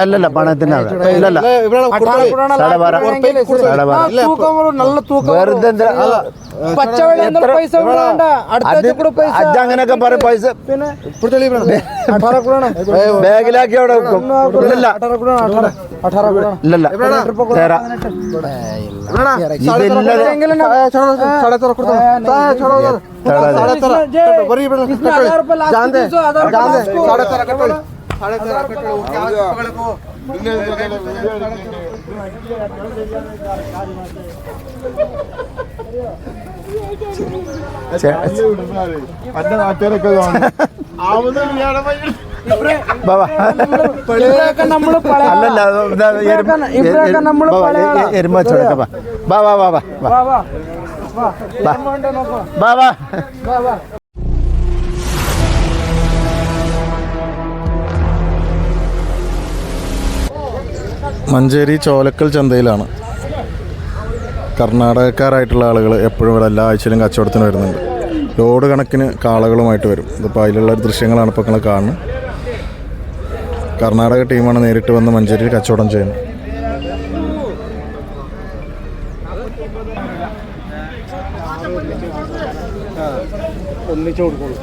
അല്ലല്ല പണത്തിന് ഇല്ലല്ല അങ്ങനെയൊക്കെ പറയും പൈസ ബാഗിലാക്കി അവിടെ വെക്കും. ഇല്ലല്ല ഇല്ലല്ല മഞ്ചേരി ചോലക്കൽ ചന്തയിലാണ്. കർണാടകക്കാരായിട്ടുള്ള ആളുകൾ എപ്പോഴും ഇവിടെ എല്ലാ ആഴ്ചയിലും കച്ചവടത്തിന് വരുന്നുണ്ട്. ലോഡ് കണക്കിന് കാളകളുമായിട്ട് വരും. ഇതിപ്പോൾ അതിലുള്ള ദൃശ്യങ്ങളാണ് ഇപ്പോൾ നിങ്ങൾ കാണുന്നത്. കർണാടക ടീമാണ് നേരിട്ട് വന്ന് മഞ്ചേരിയിൽ കച്ചവടം ചെയ്യുന്നത്. ഒന്നിച്ചു കൊടുക്കുള്ളൂ.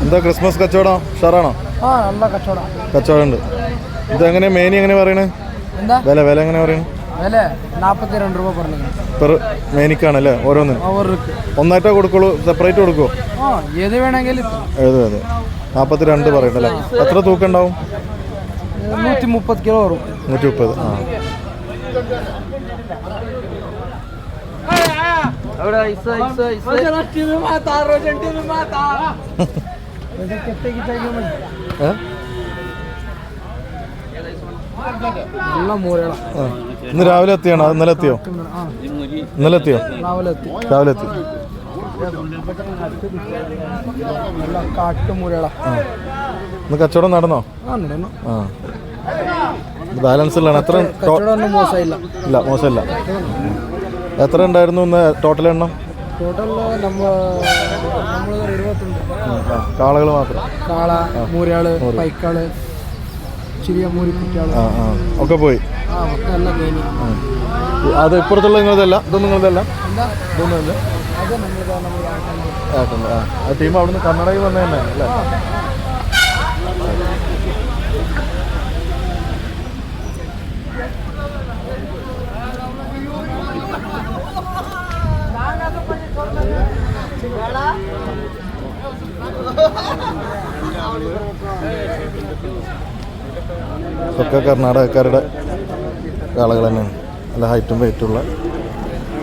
എന്താ ക്രിസ്മസ് കച്ചവടം ഉഷാറാണോ? നല്ല കച്ചവടം കച്ചവടം ഉണ്ട്. ഇതെങ്ങനെ മേനി എങ്ങനെ പറയണേ? വില വില എങ്ങനെ പറയണേ? വില 42 രൂപ പറഞ്ഞു പെർ മേനിക്കാണല്ലേ? ഓരോന്ന് ഒന്നായിട്ടാ കൊടുക്കുള്ളൂ? സെപ്പറേറ്റ് കൊടുക്കുമോ? ഏത് വേണമെങ്കിലും ഏത് അതെ 42 പറയണ്ടല്ലേ? എത്ര തൂക്കം ഉണ്ടാവും? 130 കിലോ വരും. 130. ആ ഇന്ന് രാവിലെ എത്തിയാണോ? ഇന്നലെ എത്തിയോ? ഇന്നലെ എത്തിയോ? രാവിലെ എത്തി. ഇന്ന് കച്ചവടം നടന്നോ? ആ ബാലൻസ് ഉള്ളതാണ്. എത്ര? ഇല്ല മോശമില്ല. എത്ര ഉണ്ടായിരുന്നു ഇന്ന് ടോട്ടൽ എണ്ണം? കാളകൾ മാത്രം? കാള, മൂരാള്, പൈക്കാള്, ചെറിയ മൂരിക്കുട്ടികള് ഒക്കെ പോയി. അത് ഇപ്പുറത്തുള്ള നിങ്ങളതല്ല? ഇതൊന്നും നിങ്ങളതല്ല? ഇതൊന്നുമില്ല. ആ ടീം അവിടുന്ന് കർണാടകയിൽ വന്ന തന്നെ അല്ലേ? ഒക്കെ കർണാടകക്കാരുടെ കാളകൾ തന്നെയാണ്. നല്ല ഹൈറ്റും വെയിറ്റുള്ള.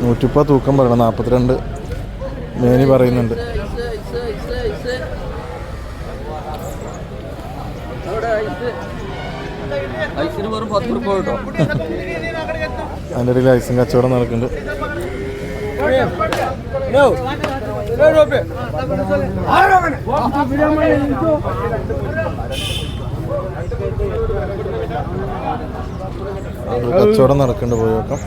130 തൂക്കം പറയണം. 42 മേനി പറയുന്നുണ്ട്. അതിൻ്റെ ഇടയിൽ ഐസും കച്ചവടം നടക്കുന്നുണ്ട്. കച്ചവടം നടക്കുന്നുണ്ട്. പോയി നോക്കാം.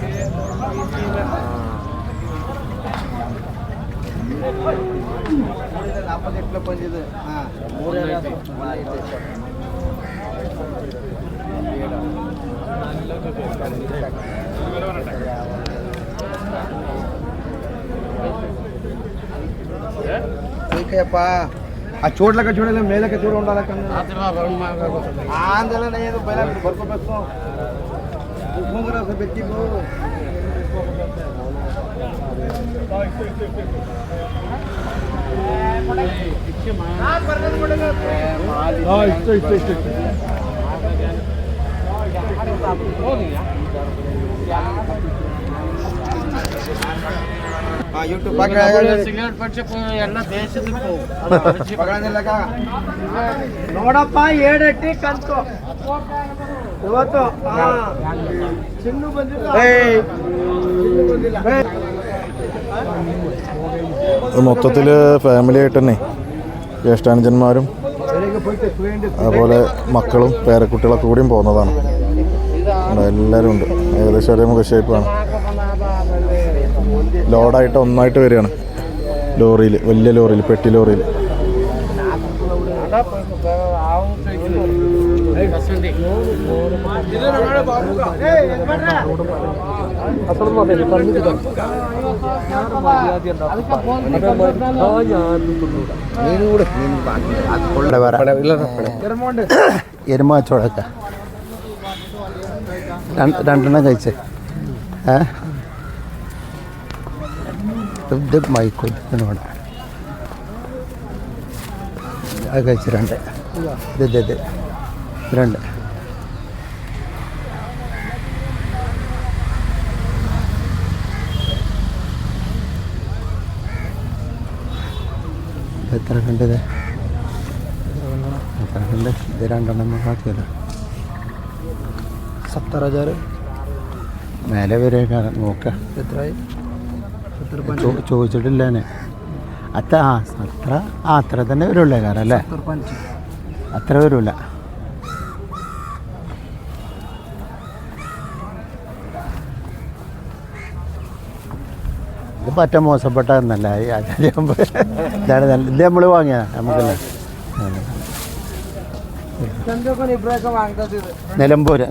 ఆ చోట్లకి చూడలే మేలకి చూడ ఉండాలి ఆందోళన పెట్టి ಯೂಟ್ಯೂಬ್ ಸಿಗರೇಟ್ ಪಕ್ಷ ಎಲ್ಲ ದೇಶದಕ್ಕೂ ನೋಡಪ್ಪ ಏಡಟ್ಟಿ ಕಂತು ಇವತ್ತು ಚಿನ್ನು ಬಂದಿಲ್ಲ. മൊത്തത്തിൽ ഫാമിലി ആയിട്ട് തന്നെ ജ്യേഷ്ഠാനുജന്മാരും അതുപോലെ മക്കളും പേരക്കുട്ടികളൊക്കെ കൂടിയും പോകുന്നതാണ്. എല്ലാവരും ഉണ്ട്. ഏകദേശം ഒരേ മുഖശേപ്പാണ്. ലോഡായിട്ട് ഒന്നായിട്ട് വരികയാണ് ലോറിയിൽ, വലിയ ലോറിയിൽ, പെട്ടി ലോറിയിൽ. എരുമ കച്ചവടക്ക രണ്ടെണ്ണം കഴിച്ച് ഇത് മൈക്കോട് അത് കഴിച്ച് രണ്ട് ഇത് രണ്ട് എത്ര കണ്ടത് എത്ര കണ്ട് ഇത് രണ്ടെണ്ണം ബാക്കിയല്ലോ 70,000 മേലെ വരെ നോക്കാം എത്രയായി ചോദിച്ചിട്ടില്ല അത്ര അത്ര തന്നെ വരുള്ളേ കാരണം അല്ലേ അത്ര വരില്ല. ഇത് പറ്റ മോശപ്പെട്ട എന്നല്ല ഇതാണ് നല്ല ഇത് നമ്മൾ വാങ്ങിയ നമുക്കല്ലേ. നിലമ്പൂര്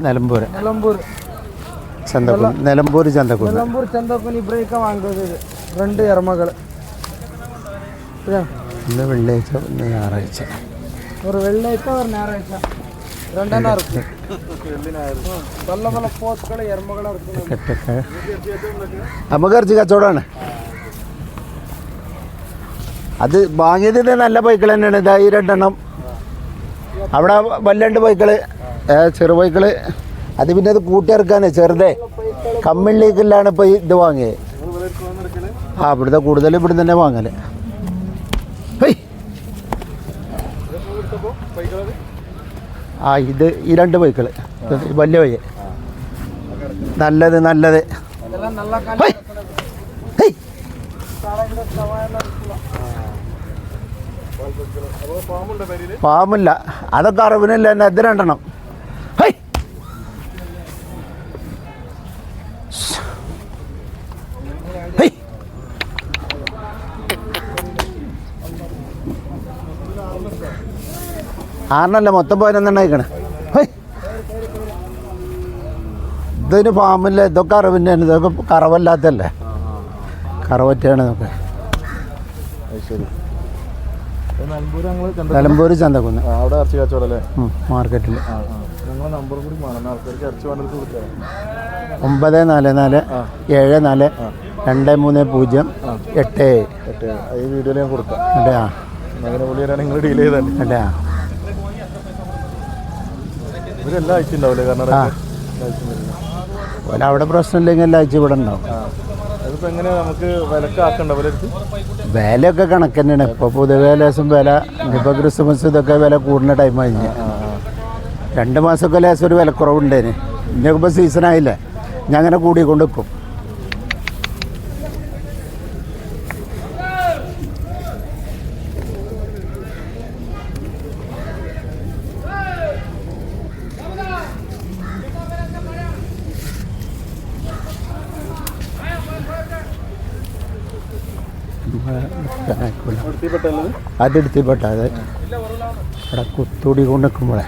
ചന്തക്കുന്ന് ഇബ്രേക്ക വാങ്ങുന്നത് 2 എർമകള്. ഇന്ന് വെള്ളിയാഴ്ച ഇന്ന് ഞായറാഴ്ച. ഒരു വെള്ളിയാഴ്ച ഒരു ഞായറാഴ്ച 2 നല്ല നല്ല പോത്തുകള് എർമകളെ നമുക്ക് ഇറച്ചി കച്ചവടമാണ്. അത് വാങ്ങിയത് നല്ല ബൈക്കുകൾ തന്നെയാണ്. ഇതാ ഈ 2 എണ്ണം. അവിടെ വല്ലണ്ട് ബൈക്കുകൾ, ചെറു ബൈക്കുകൾ. അത് പിന്നെ അത് കൂട്ടിയിറക്കാണ് ചെറുതെ കമ്മിളിലേക്കില്ലാണ് ഇപ്പോൾ ഇത് വാങ്ങിയത്. ഇവിടുത്തെ കൂടുതൽ ഇവിടെ തന്നെ വാങ്ങല്. ഇത് ഈ 2 ബൈക്കുകൾ വലിയ വയ്യ നല്ലത് പാമ്പില്ല. അതൊക്കെ അറിവിനില്ല തന്നെ. ഇത് 2 എണ്ണം. ആറിനല്ല മൊത്തം 11 അയക്കണേ. ഇതിന് പാമ്പില്ല. ഇതൊക്കെ അറിവിൻ്റെയാണ്. ഇതൊക്കെ കറവല്ലാത്തല്ലേ, കറവറ്റാണ് ഇതൊക്കെ. നിലമ്പൂർ ചന്തക്കുന്ന് മാർക്കറ്റിൽ 944742308. ഈ വീഡിയോയിൽ ഞാൻ കൊടുക്കാം. നിങ്ങൾ ഡീൽ ചെയ്തല്ലേ? ഇവരെല്ലാം അയച്ചു ഉണ്ടാവില്ലേ? കാരണം അവിടെ പ്രശ്നമില്ലെങ്കിൽ എല്ലാം അയച്ചു ഇവിടെ ഉണ്ടാവും. അതിപ്പോൾ എങ്ങനെയാണ് നമുക്ക് വിലക്കാക്കണ്ട? വിലയൊക്കെ കണക്ക് തന്നെയാണ്. ഇപ്പോൾ പൊതുവേ ലേശം വില, ഇപ്പോൾ ക്രിസ്മസ് ഇതൊക്കെ വില കൂടുന്ന ടൈം കഴിഞ്ഞ് 2 മാസമൊക്കെ ലേശം ഒരു വിലക്കുറവുണ്ടേന്. ഇനിയൊക്കെ ഇപ്പോൾ സീസണായില്ലേ, ഞാൻ അങ്ങനെ കൂടിക്കൊണ്ട് വെക്കും. അതെടുത്തിപ്പെട്ട അത് ഇവിടെ കുത്തൂടി കൊണ്ട് നിൽക്കുമ്പോഴേ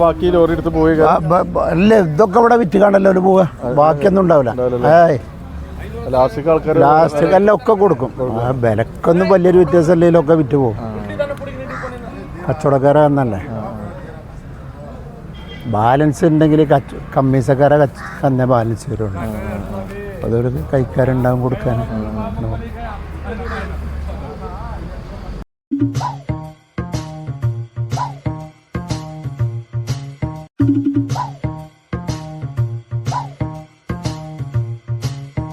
ബാക്കി ലോറി എടുത്ത് പോയി അല്ലേ? ഇതൊക്കെ ഇവിടെ വിറ്റ് കാണല്ലോ ഒരു പോവുക. ബാക്കിയൊന്നും ഉണ്ടാവില്ല. ലാസ്റ്റ് എല്ലാം ഒക്കെ കൊടുക്കും. വിലക്കൊന്നും വലിയൊരു വ്യത്യാസം ഇല്ലെങ്കിലും ഒക്കെ വിറ്റ് പോകും. കച്ചവടക്കാരെ എന്നല്ലേ. ബാലൻസ് ഉണ്ടെങ്കിൽ കമ്മീസക്കാരെ തന്നെ ബാലൻസ് വരുള്ളൂ. അതൊരു കൈക്കാരുണ്ടാവും കൊടുക്കാൻ.